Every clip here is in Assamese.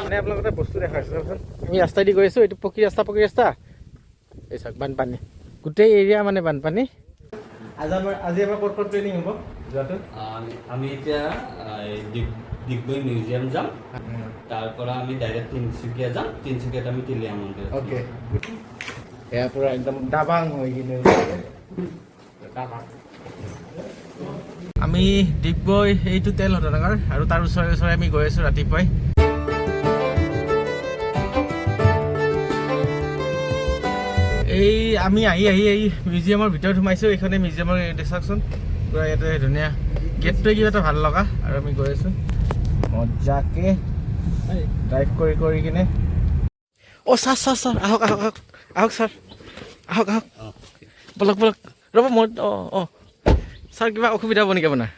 মানে আপোনালোকৰ এটা বস্তু দেখাইছোঁ চাওকচোন। আমি ৰাস্তা দি গৈ আছোঁ, এইটো পকী ৰাস্তা এই চাওক বানপানী গোটেই এৰিয়া মানে বানপানী। আজি আমাৰ ক'ত ট্ৰেইনিং হ'ব যোৱাটো? আমি এতিয়া ডিগবৈ মিউজিয়াম যাম, তাৰ পৰা আমি ডাইৰেক্ট তিনিচুকীয়া যাম, তিনিচুকীয়াত আমি টিলিঙা মন্দিৰ। অ'কে, এয়া পূৰা একদম দাবাং হৈ কিনে আমি ডিগবৈ এইটো তেল শোধনাগাৰ আৰু তাৰ ওচৰে ওচৰে আমি গৈ আছোঁ ৰাতিপুৱাই। এই আমি আহি মিউজিয়ামৰ ভিতৰত সোমাইছোঁ। এইখনে মিউজিয়ামৰ চাওকচোন, পূৰা ইয়াতে ধুনীয়া গেটটোৱে কিবা এটা ভাল লগা। আৰু আমি গৈ আছোঁ মজাকে ড্ৰাইভ কৰি কিনে। অ' ছাৰ আহক ছাৰ, আহক বলক ৰ'ব মই অঁ ছাৰ কিবা অসুবিধা হ'ব নেকি আপোনাৰ?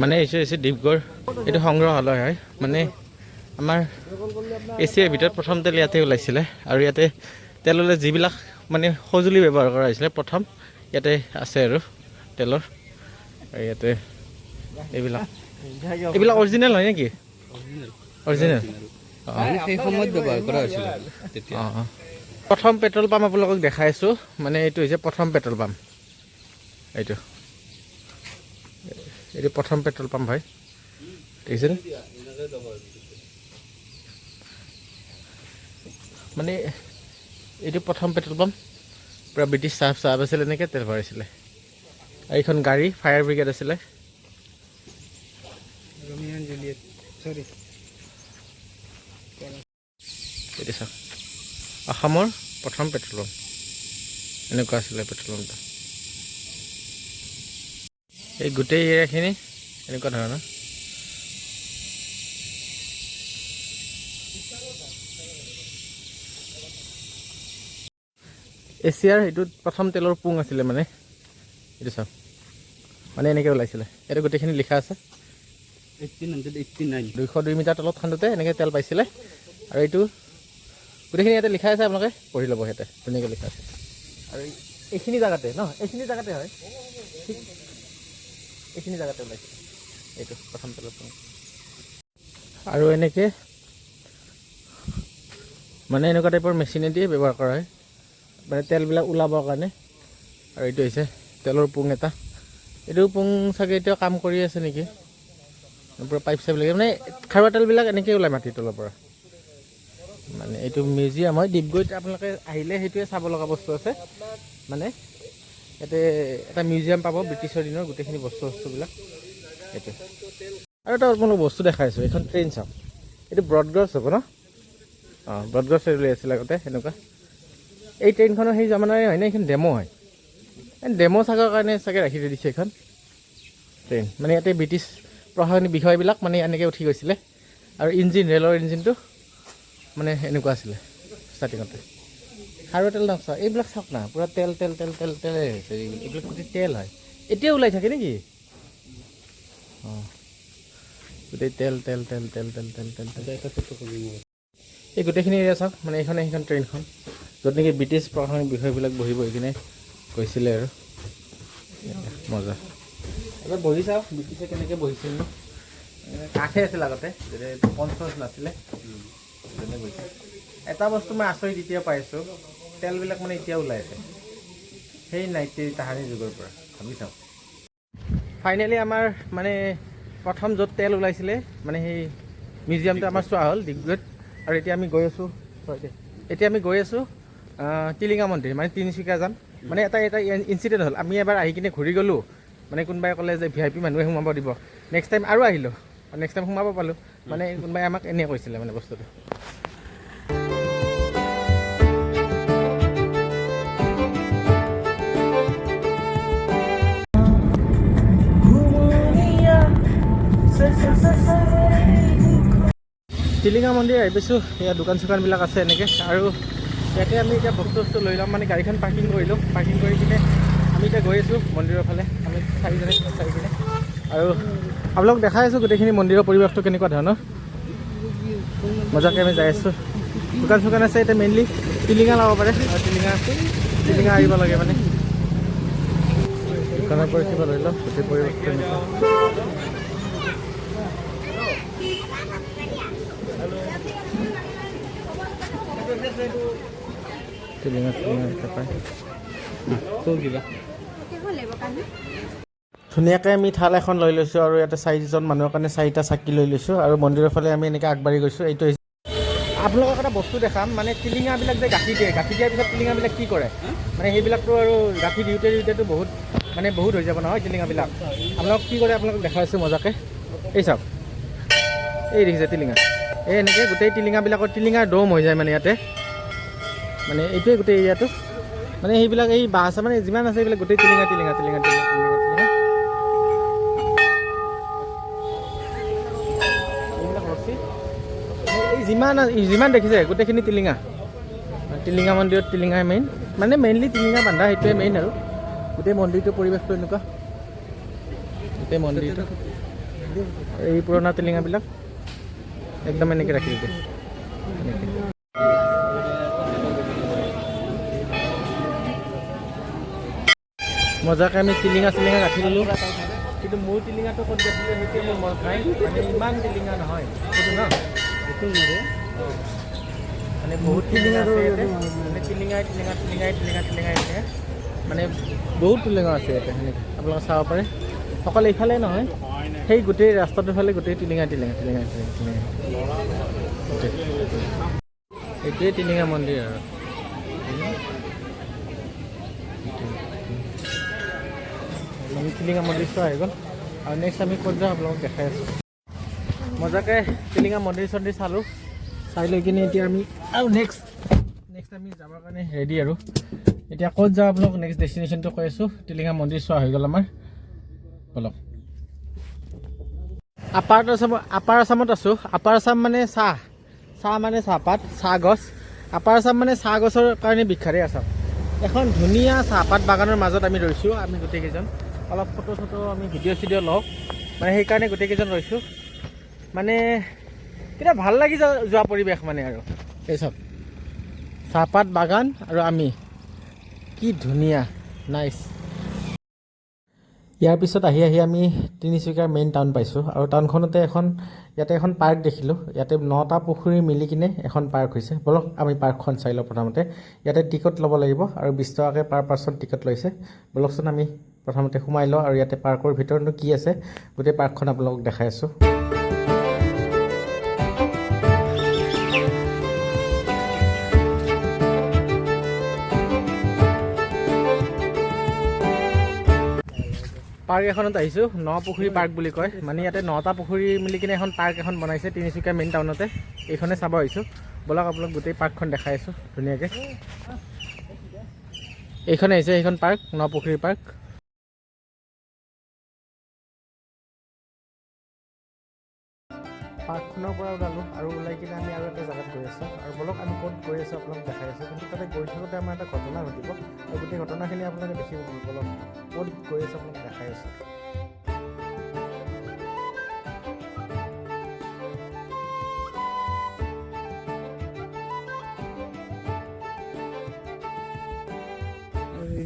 মানে এইটো হৈছে ডিব্ৰুগড়, এইটো সংগ্ৰহালয় হয়। মানে আমাৰ এছিয়াৰ ভিতৰত প্ৰথম তেল ইয়াতে ওলাইছিলে। আৰু ইয়াতে তেললৈ যিবিলাক মানে সঁজুলি ব্যৱহাৰ কৰা হৈছিলে প্ৰথম ইয়াতে আছে আৰু তেলৰ। আৰু ইয়াতে এইবিলাক অৰিজিনেল হয় নেকি? অৰিজিনেল সেই সময়ত ব্যৱহাৰ কৰা হৈছিল তেতিয়া। প্ৰথম পেট্ৰল পাম্প আপোনালোকক দেখাই আছোঁ। মানে এইটো হৈছে প্ৰথম পেট্ৰল পাম্প। এইটো প্ৰথম পেট্ৰল পাম্প হয়, দেখিছেনে? মানে এইটো প্ৰথম পেট্ৰল পাম্প, পূৰা ব্ৰিটিছ চাহাব আছিলে, এনেকৈ তেল ভৰাইছিলে। আৰু এইখন গাড়ী ফায়াৰ ব্ৰিগেড আছিলে। এইটো চাওক, অসমৰ প্ৰথম পেট্ৰল পাম্প এনেকুৱা আছিলে পেট্ৰল পাম্পটো। এই গোটেই এৰিয়াখিনি এনেকুৱা ধৰণৰ। এছিয়াৰ এইটোত প্ৰথম তেলৰ পুং আছিলে। মানে এইটো চাওক, মানে এনেকৈ ওলাইছিলে। এইটো গোটেইখিনি লিখা আছে 1889 202 মিটাৰ তলত খান্দোতে এনেকৈ তেল পাইছিলে। আৰু এইটো গোটেইখিনি ইয়াতে লিখা আছে, আপোনালোকে পঢ়ি ল'ব, ইয়াতে ধুনীয়াকৈ লিখা আছে। আৰু এইখিনি জেগাতে হয়, ঠিক এইখিনি জেগাতে ওলাইছে এইটো প্ৰথম তেলৰ পুং। আৰু এনেকৈ মানে এনেকুৱা টাইপৰ মেচিনেদি ব্যৱহাৰ কৰা হয়, মানে তেলবিলাক ওলাবৰ কাৰণে। আৰু এইটো হৈছে তেলৰ পুং এটা। এইটো পুং চাগে এতিয়া কাম কৰি আছে নেকি, পূৰা পাইপ চাইপ লাগে। মানে খাৰুৱা তেলবিলাক এনেকৈ ওলায় মাটিৰ তলৰ পৰা। মানে এইটো মিউজিয়াম হয় ডিগবৈত। আপোনালোকে আহিলে সেইটোৱে চাব লগা বস্তু আছে। মানে ইয়াতে এটা মিউজিয়াম পাব ব্ৰিটিছৰ দিনৰ গোটেইখিনি বস্তুবিলাক এইটো। আৰু এটা আপোনালোক বস্তু দেখাইছোঁ, এইখন ট্ৰেইন চাওক। এইটো ব্ৰডগছ হ'ব ন? ব্ৰডগছ ৰেলৱে আছিল আগতে এনেকুৱা। এই ট্ৰেইনখনৰ সেই জামানাৰে হয় নে? এইখন ডেমো হয়। ডেমো চাবৰ কাৰণে চাগে ৰাখি থৈ দিছে এইখন ট্ৰেইন। মানে ইয়াতে ব্ৰিটিছ প্ৰশাসনিক বিষয়বিলাক মানে এনেকৈ উঠি গৈছিলে। আৰু ৰেলৰ ইঞ্জিনটো মানে এনেকুৱা আছিলে ষ্টাৰ্টিঙতে। খাৰুৱা তেল চাওক, এইবিলাক চাওক না, পূৰা তেলে হৈছে। এইবিলাক গোটেই তেল হয়। এতিয়া ওলাই থাকে নেকি? গোটেই তেল। এই গোটেইখিনি এৰিয়া চাওক। মানে সেইখন ট্ৰেইনখন য'ত নেকি ব্ৰিটিছ প্ৰশাসনিক বিষয়বিলাক বহি কিনে গৈছিলে। আৰু মজা এবাৰ বহি চাওক, ব্ৰিটিছে কেনেকৈ বহিছিল ন? কাঠে আছিল আগতে, যেতিয়া পঞ্চচ নাছিলে তেনে বহিছিল। এটা বস্তু মই আচৰিত এতিয়া পাইছোঁ, তেলবিলাক মানে এতিয়া ওলাই আছে সেই তাহানি যুগৰ পৰা। ভাবি চাওক। ফাইনেলি আমাৰ মানে প্ৰথম য'ত তেল ওলাইছিলে মানে সেই মিউজিয়ামটো আমাৰ চোৱা হ'ল ডিগবৈত। আৰু এতিয়া আমি গৈ আছোঁ টিলিঙা মন্দিৰ, মানে তিনিচুকীয়া যাম। মানে এটা ইনচিডেণ্ট হ'ল, আমি এবাৰ আহি কিনে ঘূৰি গ'লোঁ। মানে কোনোবাই ক'লে যে VIP মানুহে সোমাব দিব। নেক্সট টাইম আৰু আহিলোঁ, নেক্সট টাইম সোমাব পালোঁ। মানে কোনোবাই আমাক এনেই কৈছিলে মানে বস্তুটো। টিলিঙা মন্দিৰ আহি পাইছোঁ। এয়া দোকান চোকানবিলাক আছে এনেকৈ। আৰু ইয়াতে আমি এতিয়া বস্তু লৈ ল'ম। মানে গাড়ীখন পাৰ্কিং কৰিলোঁ। পাৰ্কিং কৰি কিনে আমি এতিয়া গৈ আছোঁ মন্দিৰৰ ফালে। আমি চাৰিজনে চাই কিনে। আৰু আপোনালোকক দেখাই আছোঁ গোটেইখিনি মন্দিৰৰ পৰিৱেশটো কেনেকুৱা ধৰণৰ। মজাকৈ আমি যাই আছোঁ। দোকান চোকান আছে এতিয়া। মেইনলি টিলিঙা ল'ব পাৰে। আৰু টিলিঙা আহিব লাগে মানে। দোকানৰ পৰা কিবা লৈ লওঁ গোটেই পৰিৱেশটো এনেকুৱা টিলিঙা চিলিঙা পায় ধুনীয়াকৈ আমি থাল এখন লৈ লৈছোঁ আৰু ইয়াতে 4জন মানুহৰ কাৰণে 4টা চাকি লৈ লৈছোঁ আৰু মন্দিৰৰ ফালে আমি এনেকৈ আগবাঢ়ি গৈছোঁ এইটো আপোনালোকক এটা বস্তু দেখাম মানে টিলিঙাবিলাক যে গাঁঠি দিয়ে গাঁঠি দিয়াৰ পিছত টিলিঙাবিলাক কি কৰে মানে সেইবিলাকতো আৰু গাঁঠি দিওঁতেতো বহুত হৈ যাব নহয় টিলিঙাবিলাক আপোনালোক কি কৰে আপোনালোকক দেখাই আছোঁ মজাকৈ এই চাওক এই দেখিছে টিলিঙা এই এনেকৈ গোটেই টিলিঙাবিলাকৰ টিলিঙাৰ দম হৈ যায় মানে ইয়াতে মানে এইটোৱে গোটেই এৰিয়াটো মানে সেইবিলাক এই বাঁহ আছে মানে যিমান আছে এইবিলাক গোটেই টিলিঙা এইবিলাক ৰছী এই যিমান দেখিছে গোটেইখিনি টিলিঙা মন্দিৰত টিলিঙাই মেইন মানে মেইনলি টিলিঙা বান্ধা সেইটোৱে মেইন আৰু গোটেই মন্দিৰটোৰ পৰিৱেশটো এনেকুৱা গোটেই মন্দিৰটো এই পুৰণা টিলিঙাবিলাক একদম এনেকৈ ৰাখি দিয়ে এনেকৈ মজাকৈ আমি টিলিঙা গাঁঠি ল'লোঁ কিন্তু মোৰ টিলিঙাটো ক'ত গাঁঠিলে সেইটোৱে মোৰ মনত নাই মানে ইমান টিলিঙা নহয় সেইটো ন মানে বহুত টিলিঙা আছে ইয়াতে মানে টিলিঙাই মানে বহুত টিলিঙা আছে ইয়াতে সেনেকৈ আপোনালোকে চাব পাৰে অকল এইফালে নহয় সেই গোটেই ৰাস্তাটোৰ ফালে গোটেই টিলিঙা এইটোৱে টিলিঙা মন্দিৰ আৰু আমি টিলিঙা মন্দিৰ চোৱা হৈ গ'ল আৰু নেক্সট আমি ক'ত যাওঁ আপোনালোকক দেখাই আছোঁ মজাকৈ টিলিঙা মন্দিৰ চালোঁ চাই লৈ কিনে এতিয়া আমি আৰু নেক্সট আমি যাবৰ কাৰণে ৰেডি আৰু এতিয়া ক'ত যাওঁ আপোনালোক নেক্সট ডেষ্টিনেশ্যনটো কৈ আছোঁ টিলিঙা মন্দিৰ চোৱা হৈ গ'ল আমাৰ বলক আপাৰ আছামত আছোঁ আপাৰ আছাম মানে চাহ মানে চাহপাত চাহ গছ আপাৰ আছাম মানে চাহ গছৰ কাৰণে বিখ্যাতে আছাম এখন ধুনীয়া চাহপাত বাগানৰ মাজত আমি ৰৈছোঁ আমি গোটেইকেইজন অলপ ফটো আমি ভিডিঅ' লওঁ মানে সেইকাৰণে গোটেইকেইজন ৰৈছোঁ মানে এতিয়া ভাল লাগি যোৱা পৰিৱেশ মানে আৰু এই চব চাহপাত বাগান আৰু আমি কি ধুনীয়া নাইচ ইয়াৰ পিছত আহি আমি তিনিচুকীয়াৰ মেইন টাউন পাইছোঁ আৰু টাউনখনতে ইয়াতে এখন পাৰ্ক দেখিলোঁ ইয়াতে 9টা পুখুৰী মিলি কিনে এখন পাৰ্ক হৈছে বলক আমি পাৰ্কখন চাই লওঁ প্ৰথমতে ইয়াতে টিকট ল'ব লাগিব আৰু 20 টকাকৈ পাৰ পাৰ্চন টিকট লৈছে বলকচোন আমি প্ৰথমতে সোমাই লওঁ আৰু ইয়াতে পাৰ্কৰ ভিতৰতনো কি আছে গোটেই পাৰ্কখন আপোনালোকক দেখাই আছোঁ পাৰ্ক এখনত আহিছোঁ 9 পুখুৰী পাৰ্ক বুলি কয় মানে ইয়াতে 9টা পুখুৰী মিলি কিনে এখন পাৰ্ক এখন বনাইছে তিনিচুকীয়া মেইন টাউনতে এইখনে চাব আহিছোঁ বলক আপোনালোক গোটেই পাৰ্কখন দেখাই আছোঁ ধুনীয়াকৈ এইখনে আহিছে সেইখন পাৰ্ক 9 পুখুৰী পাৰ্ক পাৰ্কখনৰ পৰা ওলালোঁ আৰু ওলাই কিনে আমি আৰু এটা জেগাত গৈ আছোঁ আৰু বলক আমি ক'ত গৈ আছোঁ আপোনালোক দেখাই আছোঁ কিন্তু তাতে গৈ থাকোঁতে আমাৰ এটা ঘটনা ঘটিব আৰু গোটেই ঘটনাখিনি আপোনালোকে দেখিব বলক ক'ত গৈ আছোঁ আপোনালোক দেখাই আছোঁ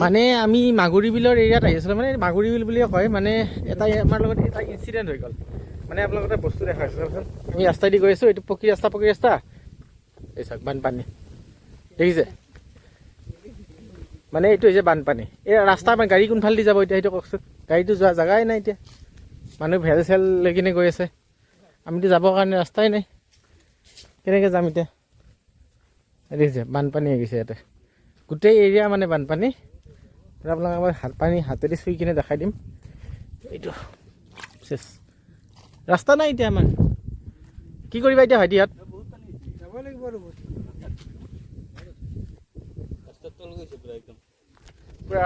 মানে আমি মাগুৰী বিলৰ এৰিয়াত আহি আছিলোঁ মানে মাগুৰী বিল বুলিয়ে কয় মানে আমাৰ লগত এটা ইনচিডেণ্ট হৈ গ'ল মানে আপোনালোকৰ এটা বস্তু দেখাইছোঁ চাওকচোন আমি ৰাস্তাইদি গৈ আছোঁ এইটো পকী ৰাস্তা এই চাওক বানপানী দেখিছে মানে এইটো হৈছে বানপানী এই ৰাস্তা আমাৰ গাড়ী কোনফালেদি যাব এতিয়া সেইটো কওকচোন গাড়ীটো যোৱা জেগাই নাই এতিয়া মানুহ ভেল চেল লৈ কিনে গৈ আছে আমিতো যাবৰ কাৰণে ৰাস্তাই নাই কেনেকৈ যাম এতিয়া দেখিছে বানপানী হৈ গৈছে ইয়াতে গোটেই এৰিয়া মানে বানপানী আপোনালোকক মই হাতেদি চুই কিনে দেখাই দিম এইটো চেছ ৰাস্তা নাই এতিয়া আমাৰ কি কৰিবা এতিয়া ভাইটিহঁত যাব লাগিব আৰু পুৰা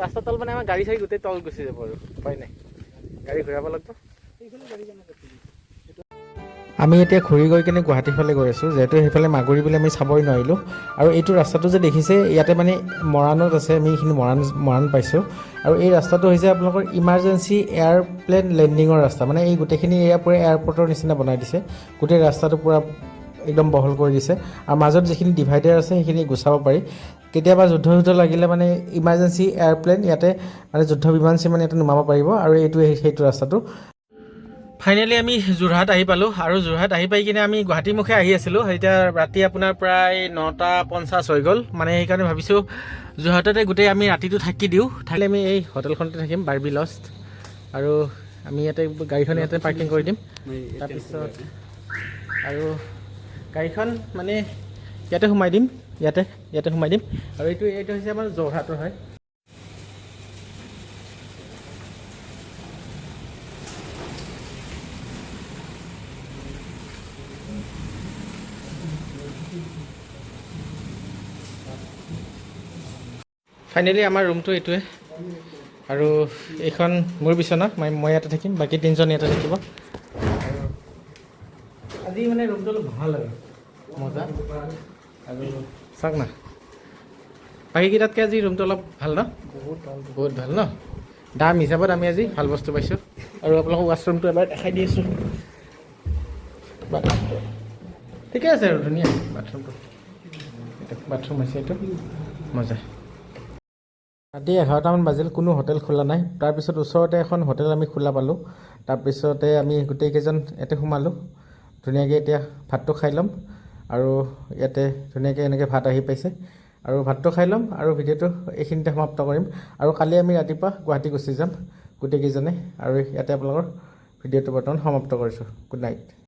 ৰাস্তা তল মানে আমাৰ গাড়ী চাড়ী গোটেই তল গুচি যাব আৰু উপায় নাই গাড়ী ঘূৰাব লাগিব আমি এতিয়া ঘূৰি গৈ কিনে গুৱাহাটীৰ ফালে গৈ আছোঁ যিহেতু সেইফালে মাগুৰী বুলি আমি চাবই নোৱাৰিলোঁ আৰু এইটো ৰাস্তাটো যে দেখিছে ইয়াতে মানে মৰাণত আছে আমি এইখিনি মৰাণ পাইছোঁ আৰু এই ৰাস্তাটো হৈছে আপোনালোকৰ ইমাৰ্জেঞ্চি এয়াৰপ্লেন লেণ্ডিঙৰ ৰাস্তা মানে এই গোটেইখিনি এৰিয়া পূৰা এয়াৰপৰ্টৰ নিচিনা বনাই দিছে গোটেই ৰাস্তাটো পূৰা একদম বহল কৰি দিছে আৰু মাজত যিখিনি ডিভাইডাৰ আছে সেইখিনি গুচাব পাৰি কেতিয়াবা যুদ্ধ লাগিলে মানে ইমাৰ্জেঞ্চি এয়াৰপ্লেন ইয়াতে মানে যুদ্ধ বিমান চিমান ইয়াতে নমাব পাৰিব আৰু এইটো সেইটো ৰাস্তাটো। ফাইনেলি আমি যোৰহাট আহি পালোঁ আৰু যোৰহাট আহি পাই কিনে আমি গুৱাহাটীমুখে আহি আছিলোঁ। এতিয়া ৰাতি আপোনাৰ প্ৰায় 9:50 হৈ গ'ল, মানে সেইকাৰণে ভাবিছোঁ যোৰহাটতে গোটেই আমি ৰাতিটো থাকি দিওঁ। থাকিলে আমি এই হোটেলখনতে থাকিম, বাৰ্বি লষ্ট, আৰু আমি ইয়াতে গাড়ীখন ইয়াতে পাৰ্কিং কৰি দিম। তাৰপিছত আৰু গাড়ীখন মানে ইয়াতে সোমাই দিম, ইয়াতে সোমাই দিম। আৰু এইটো হৈছে আমাৰ যোৰহাটৰ হয়। ফাইনেলি আমাৰ ৰুমটো এইটোৱে, আৰু এইখন মোৰ বিচনা, মই ইয়াতে থাকিম, বাকী 3জন ইয়াতে থাকিব। আৰু আজি মানে ৰুমটো অলপ ভাল আৰু মজা, আৰু চাওক না বাকীকেইটাতকৈ আজি ৰুমটো অলপ ভাল ন, বহুত ভাল ন, দাম হিচাপত আমি আজি ভাল বস্তু পাইছোঁ। আৰু আপোনালোকক ৱাছৰুমটো এবাৰ দেখাই দি আছোঁ। বাথৰুমটো ঠিকে আছে আৰু ধুনীয়া বাথৰুমটো, বাথৰুম আছে এইটো মজা। ৰাতি 11টামান বাজিল, কোনো হোটেল খোলা নাই। তাৰপিছত ওচৰতে এখন হোটেল আমি খোলা পালোঁ। তাৰপিছতে আমি গোটেইকেইজন ইয়াতে সোমালোঁ। ধুনীয়াকৈ এতিয়া ভাতটো খাই ল'ম, আৰু ইয়াতে ধুনীয়াকৈ এনেকৈ ভাত আহি পাইছে, আৰু ভাতটো খাই ল'ম আৰু ভিডিঅ'টো এইখিনিতে সমাপ্ত কৰিম। আৰু কালি আমি ৰাতিপুৱা গুৱাহাটী গুচি যাম গোটেইকেইজনে, আৰু ইয়াতে আপোনালোকৰ ভিডিঅ'টো বৰ্তমান সমাপ্ত কৰিছোঁ। Good night.